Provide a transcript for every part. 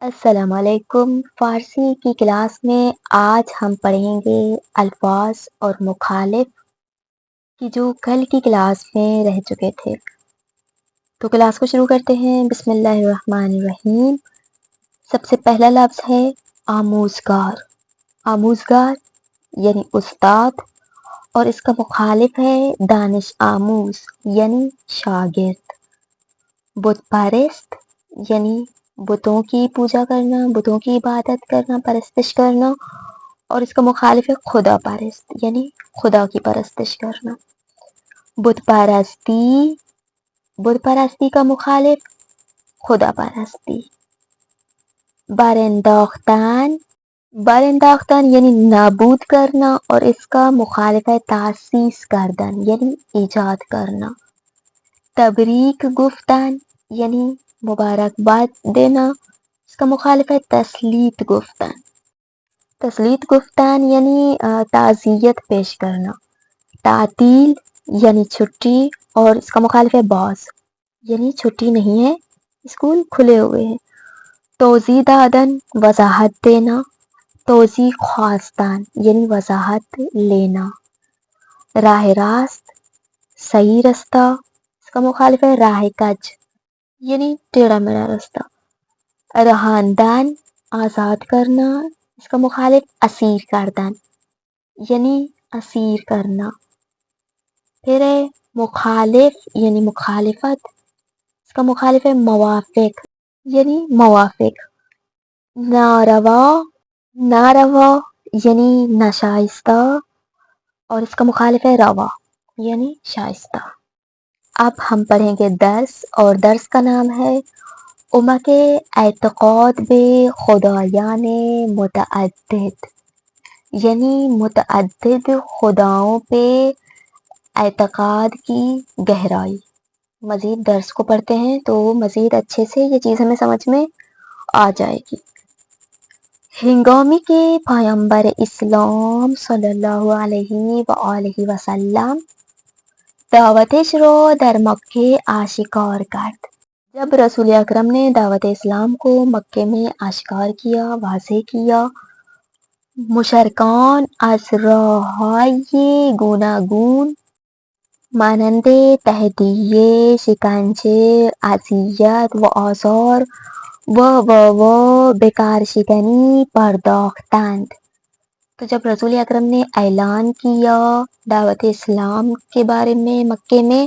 السلام علیکم۔ فارسی کی کلاس میں آج ہم پڑھیں گے الفاظ اور مخالف کی جو کل کی کلاس میں رہ چکے تھے۔ تو کلاس کو شروع کرتے ہیں۔ بسم اللہ الرحمن الرحیم۔ سب سے پہلا لفظ ہے آموزگار۔ آموزگار یعنی استاد، اور اس کا مخالف ہے دانش آموز یعنی شاگرد۔ بت پرست یعنی بتوں کی پوجا کرنا، بتوں کی عبادت کرنا، پرستش کرنا، اور اس کا مخالف ہے خدا پرست یعنی خدا کی پرستش کرنا۔ بت پرستی، بت پرستی کا مخالف خدا پرستی۔ برانداختن، برانداختن یعنی نابود کرنا، اور اس کا مخالف ہے تاسیس کردن یعنی ایجاد کرنا۔ تبریک گفتن یعنی مبارکباد دینا، اس کا مخالف ہے تسلیت گفتن۔ تسلیت گفتن یعنی تعزیت پیش کرنا۔ تعطیل یعنی چھٹی، اور اس کا مخالف ہے باز یعنی چھٹی نہیں ہے، اسکول کھلے ہوئے ہیں۔ توضیح دادن وضاحت دینا، توضیح خواستن یعنی وضاحت لینا۔ راہ راست صحیح رستہ، اس کا مخالف ہے راہ کج یعنی ٹیڑھا میڑھا رستہ۔ رہاندن آزاد کرنا، اس کا مخالف اسیر کردن یعنی اسیر کرنا۔ پھر ہے مخالف یعنی مخالفت، اس کا مخالف ہے موافق یعنی موافق۔ ناروا، ناروا یعنی ناشائستہ، اور اس کا مخالف ہے روا یعنی شائستہ۔ اب ہم پڑھیں گے درس، اور درس کا نام ہے امک اعتقاد بے خدایان متعدد، یعنی متعدد خداؤں پہ اعتقاد کی گہرائی۔ مزید درس کو پڑھتے ہیں تو مزید اچھے سے یہ چیز ہمیں سمجھ میں آ جائے گی۔ ہنگامی کے پیغمبر اسلام صلی اللہ علیہ وآلہ وسلم دعوتش رو در مکہ آشکار کرد۔ جب رسول اکرم نے دعوت اسلام کو مکے میں آشکار کیا، واضح کیا، مشرکان از راہهای گوناگون مانند تحدیے، شکنجه، اذیت و آزار و بیکار شدنی پرداختند۔ تو جب رسول اکرم نے اعلان کیا دعوت اسلام کے بارے میں مکے میں،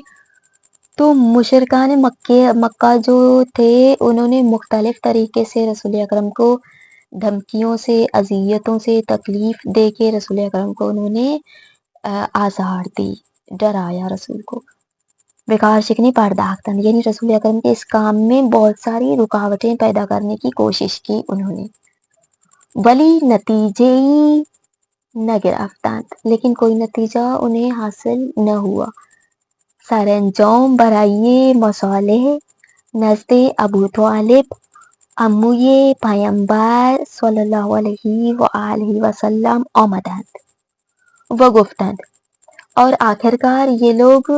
تو مشرکان مکہ جو تھے انہوں نے مختلف طریقے سے رسول اکرم کو دھمکیوں سے، اذیتوں سے، تکلیف دے کے رسول اکرم کو انہوں نے آزار دی، ڈرایا رسول کو۔ بیکار شکنی پرداختن یعنی رسول اکرم کے اس کام میں بہت ساری رکاوٹیں پیدا کرنے کی کوشش کی انہوں نے۔ ولی نتیجے نہ گرفتند، لیکن کوئی نتیجہ انہیں حاصل نہ ہوا۔ سرانجام برای مصالح نزد ابو طالب عموی پیغمبر صلی اللہ علیہ وآلہ وسلم آمدند و گفتند، اور آخرکار یہ لوگ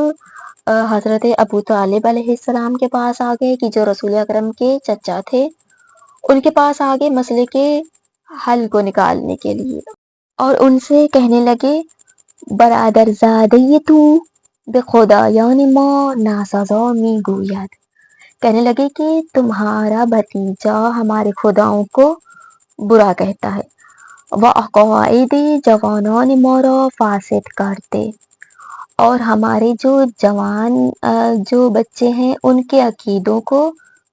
حضرت ابو طالب علیہ السلام کے پاس آ گئے، کہ جو رسول اکرم کے چچا تھے، ان کے پاس آ گئے مسئلے کے حل کو نکالنے کے لیے، اور ان سے کہنے لگے برادر زادی تو بے خدایان ما ناسزا می گوید، کہنے لگے کہ تمہارا بھتیجا ہمارے خداؤں کو برا کہتا ہے، و عقائد جوانان ما را فاسد کرتے، اور ہمارے جو جوان جو بچے ہیں ان کے عقیدوں کو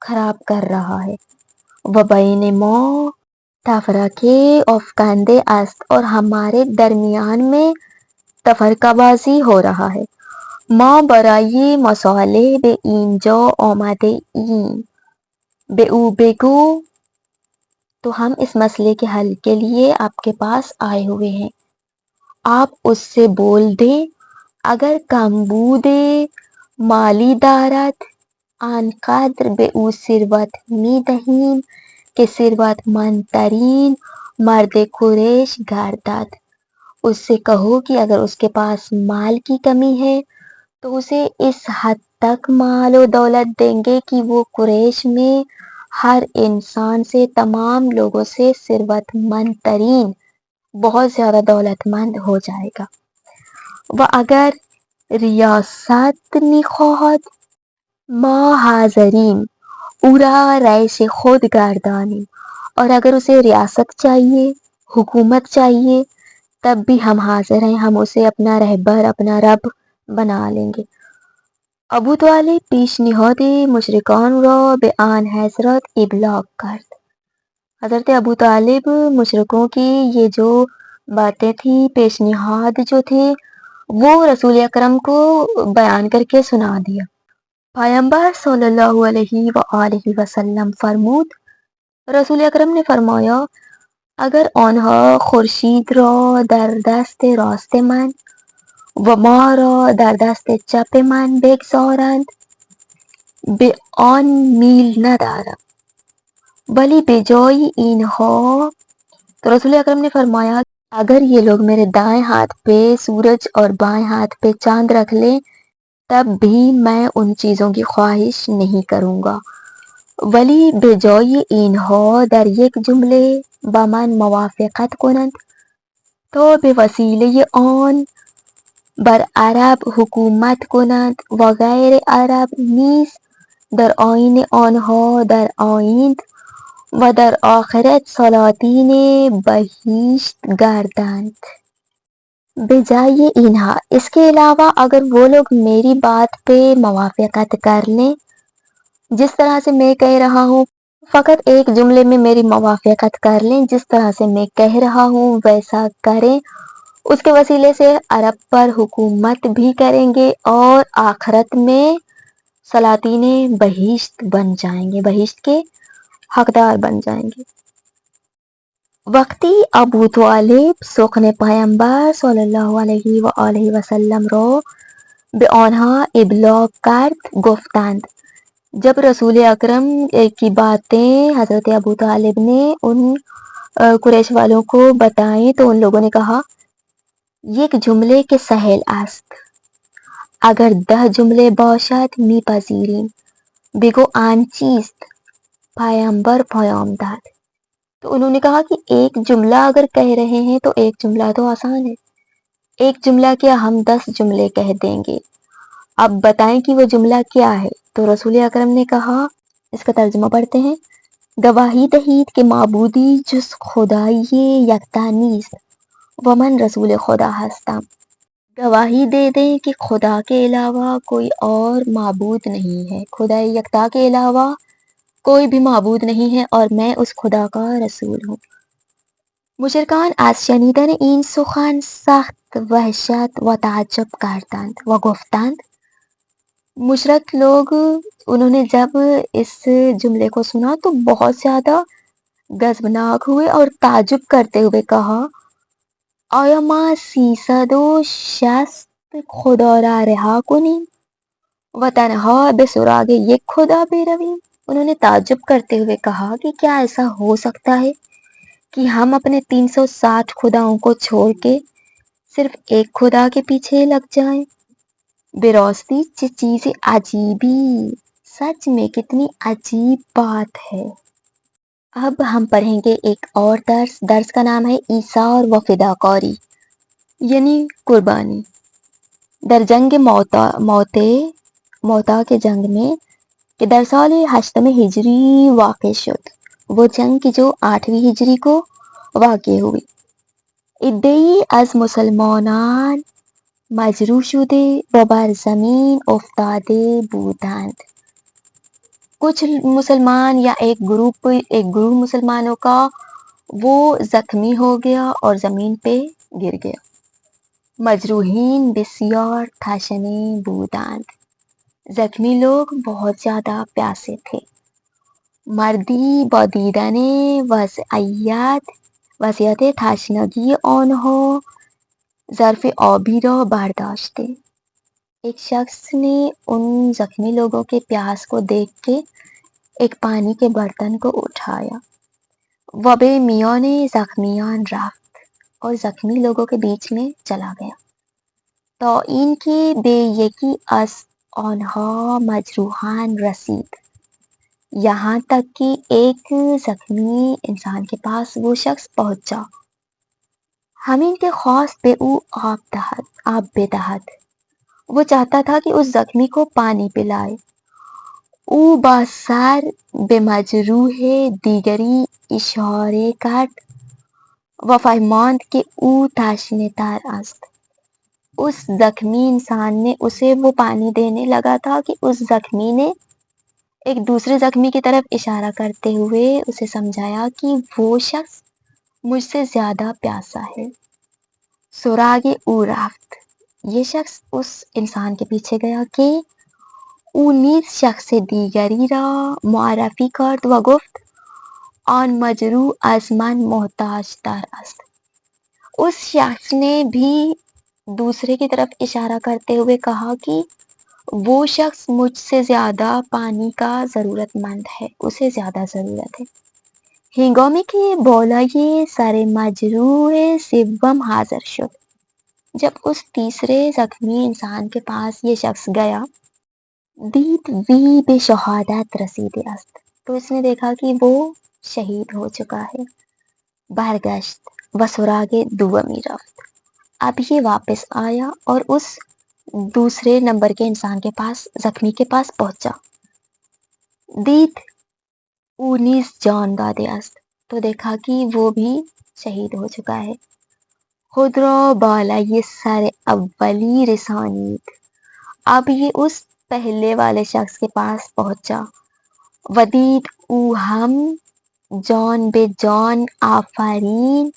خراب کر رہا ہے۔ و بین ما تفرقے افکندے است، اور ہمارے درمیان میں تفرقہ بازی ہو رہا ہے۔ ما برای مصالح به اینجا آمده ایم، به او بگو، تو ہم اس مسئلے کے حل کے لیے آپ کے پاس آئے ہوئے ہیں، آپ اس سے بول دیں اگر کمبود مالی دارد آن قدر به او ثروت می دهیم که ثروتمندترین مرد قریش گردد۔ اس سے کہو کہ اگر اس کے پاس مال کی کمی ہے تو اسے اس حد تک مال و دولت دیں گے کہ وہ قریش میں ہر انسان سے، تمام لوگوں سے ثروت مند ترین، بہت زیادہ دولت مند ہو جائے گا. و اگر ریاست میخواهد ما حاضرین او را رئیس خود گردانیم، اور اگر اسے ریاست چاہیے، حکومت چاہیے، تب بھی ہم حاضر ہیں، ہم اسے اپنا رہبر، اپنا رب بنا لیں گے. ابو طالب پیشنهاد مشرکان را به آن حضرت ابلاغ کرد. حضرت ابو طالب مشرکوں کی یہ جو باتیں تھی، پیشنہاد جو تھے، وہ رسول اکرم کو بیان کر کے سنا دیا. پیغمبر صلی اللہ علیہ وآلہ وسلم فرمود، رسول اکرم نے فرمایا، اگر آنها خورشید را در دست راست من و ما را در دست چپ من بگذارند، به آن میل ندارم، ولی به جای اینها. تو رسول اکرم نے فرمایا، اگر یہ لوگ میرے دائیں ہاتھ پہ سورج اور بائیں ہاتھ پہ چاند رکھ لیں، تب بھی میں ان چیزوں کی خواہش نہیں کروں گا. ولی به جای اینها در یک جمله با من موافقت کنند تا به وسیله آن بر عرب حکومت کنند و غیر عرب نیز در آیین آنها در آیند و در آخرت سلاطین بہشت گردند. بجائے اینہا، اس کے علاوہ اگر وہ لوگ میری بات پہ موافقت کر لیں، جس طرح سے میں کہہ رہا ہوں، فقط ایک جملے میں میری موافقت کر لیں، جس طرح سے میں کہہ رہا ہوں ویسا کریں، اس کے وسیلے سے عرب پر حکومت بھی کریں گے اور آخرت میں سلاطین بہشت بن جائیں گے، بہشت کے حقدار بن جائیں گے. وقتی ابو طالب سخن پیامبر صلی اللہ علیہ وآلہ وسلم را به آنها ابلاغ کرد گفتند. جب رسول اکرم کی باتیں حضرت ابو طالب نے ان قریش والوں کو بتائیں تو ان لوگوں نے کہا، یک جمله که سهل است، اگر 10 جمله باشد میپذیریم. بگو آن چیست؟ پیامبر پیام داد. تو انہوں نے کہا کہ ایک جملہ اگر کہہ رہے ہیں تو ایک جملہ تو آسان ہے، ایک جملہ کیا ہم 10 جملے کہہ دیں گے، اب بتائیں کہ وہ جملہ کیا ہے. تو رسول اکرم نے کہا، اس کا ترجمہ پڑھتے ہیں، گواہی دہید کہ معبودی جز خدای یکتا نیست و من رسول خدا ہستم. گواہی دے دیں کہ خدا کے علاوہ کوئی اور معبود نہیں ہے، خدا یکتا کے علاوہ کوئی بھی معبود نہیں ہے اور میں اس خدا کا رسول ہوں. مشرکان از شنیدن این سخن سخت وحشت و تعجب کردند و گفتند. مشرک لوگ انہوں نے جب اس جملے کو سنا تو بہت زیادہ غضبناک ہوئے اور تعجب کرتے ہوئے کہا، آیا ما 360 خدا را رها کنیم و تنہا به سراغ یک خدا برویم. انہوں نے تعجب کرتے ہوئے کہا کہ کیا ایسا ہو سکتا ہے کہ ہم اپنے 360 خداؤں کو چھوڑ کے صرف ایک خدا کے پیچھے لگ جائیں. براستی چه چیز عجیبی، سچ میں کتنی عجیب بات ہے. اب ہم پڑھیں گے ایک اور درس کا نام ہے ایثار و فداکاری، یعنی قربانی. در جنگ موتا کے جنگ میں کہ در سال 8 ہجری واقع شد، وہ جنگ کی جو 8ویں ہجری کو واقع ہوئی. عده‌ای از مسلمانان مجروح شده و بر زمین افتاده بودند. کچھ مسلمان یا ایک گروہ مسلمانوں کا وہ زخمی ہو گیا اور زمین پہ گر گیا. مجروحین بسیار تشنه بودند. زخمی لوگ بہت زیادہ پیاسے تھے. مردی با دیدن وضعیت تشنگی آنها ظرف آبی را برداشته. ایک شخص نے ان زخمی لوگوں کے پیاس کو دیکھ کے ایک پانی کے برتن کو اٹھایا. و به میان زخمیان رفت، اور زخمی لوگوں کے بیچ میں چلا گیا. تا این که به یکی از آنها مجروحان رسید. یہاں تک کہ ایک زخمی انسان کے پاس وہ شخص پہنچا. ہمین کے خواست پہ او آپ بے تحت. وہ چاہتا تھا کہ اس زخمی کو پانی پلائے. او با سر به مجروح دیگری اشاره کرد و فرماند که او تشنه تر است. اس زخمی انسان نے اسے وہ پانی دینے لگا تھا کہ اس زخمی نے ایک دوسرے زخمی کی طرف اشارہ کرتے ہوئے اسے سمجھایا کہ وہ شخص مجھ سے زیادہ پیاسا ہے. سراغ او رفت. یہ شخص اس انسان کے پیچھے گیا کہ او نیز شخص دیگری را معرفی کرد و گفت آن مجروح از من محتاج تر است. اس شخص نے بھی دوسرے کی طرف اشارہ کرتے ہوئے کہا کہ وہ شخص مجھ سے زیادہ پانی کا ضرورت مند ہے، اسے زیادہ ضرورت ہے. ہنگامی کے بالای سر مجروح سوم حاضر شد. جب اس تیسرے زخمی انسان کے پاس یہ شخص گیا، دید وی به شہادت رسیده است. تو اس نے دیکھا کہ وہ شہید ہو چکا ہے. برگشت و سراغ دومی رفت. اب یہ واپس آیا اور اس دوسرے نمبر کے انسان کے پاس، زخمی کے پاس پہنچا. دید او نیز جان داده است. تو دیکھا کہ وہ بھی شہید ہو چکا ہے. خود را بالای سر اولی رسانید. اب یہ اس پہلے والے شخص کے پاس پہنچا. ودید او ہم جان بے جان آفرین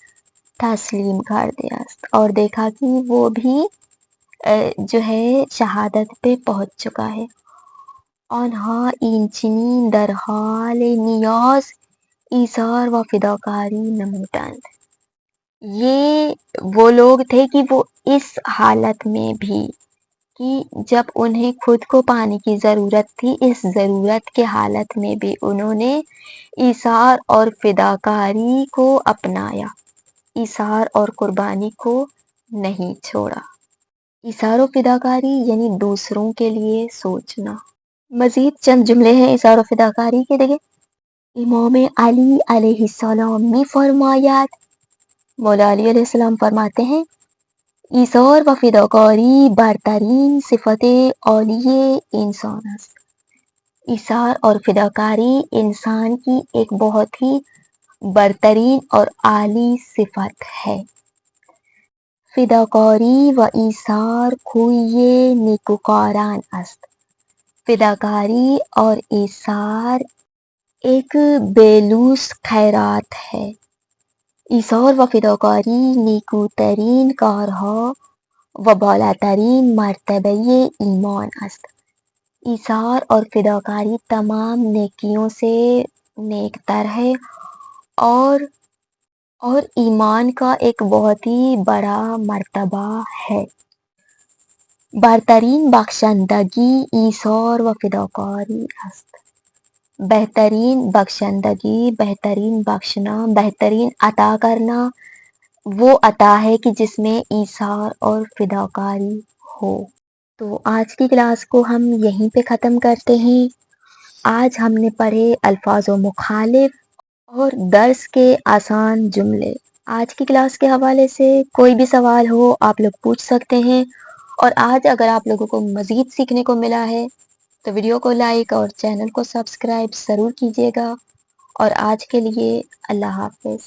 تسلیم کرده است. اور دیکھا کہ وہ بھی جو ہے شہادت پہ پہنچ چکا ہے. آنها این چنین در حال نیاز ایثار و فداکاری نمودند. یہ وہ لوگ تھے کہ وہ اس حالت میں بھی کہ جب انہیں خود کو پانی کی ضرورت تھی، اس ضرورت کے حالت میں بھی انہوں نے ایثار اور فداکاری کو اپنایا، ایثار اور قربانی کو نہیں چھوڑا. ایثار و فداکاری یعنی دوسروں کے لیے سوچنا. مزید چند جملے ہیں ایثار و فداکاری کے. دیکھیں، امام علی علیہ السلام می فرماید، مولا علی علیہ السلام فرماتے ہیں، ایثار و فداکاری برترین صفت عالی انسان است. ایثار اور فداکاری انسان کی ایک بہت ہی برترین اور عالی صفت ہے. فداکاری و ایثار خوی نیکوکاران است. فداکاری اور ایثار ایک بیلوس خیرات ہے. ایثار و فداکاری نیکوترین کارها و بالاترین مرتبه ایمان است. ایثار اور فداکاری تمام نیکیوں سے نیک تر ہے اور ایمان کا ایک بہت ہی بڑا مرتبہ ہے. برترین بخشندگی ایثار و فداکاری است. بہترین بخشندگی، بہترین بخشنا، بہترین عطا کرنا وہ عطا ہے کہ جس میں ایثار اور فداکاری ہو. تو آج کی کلاس کو ہم یہیں پہ ختم کرتے ہیں. آج ہم نے پڑھے الفاظ و مخالف اور درس کے آسان جملے. آج کی کلاس کے حوالے سے کوئی بھی سوال ہو آپ لوگ پوچھ سکتے ہیں. اور آج اگر آپ لوگوں کو مزید سیکھنے کو ملا ہے تو ویڈیو کو لائک اور چینل کو سبسکرائب ضرور کیجیے گا. اور آج کے لیے اللہ حافظ.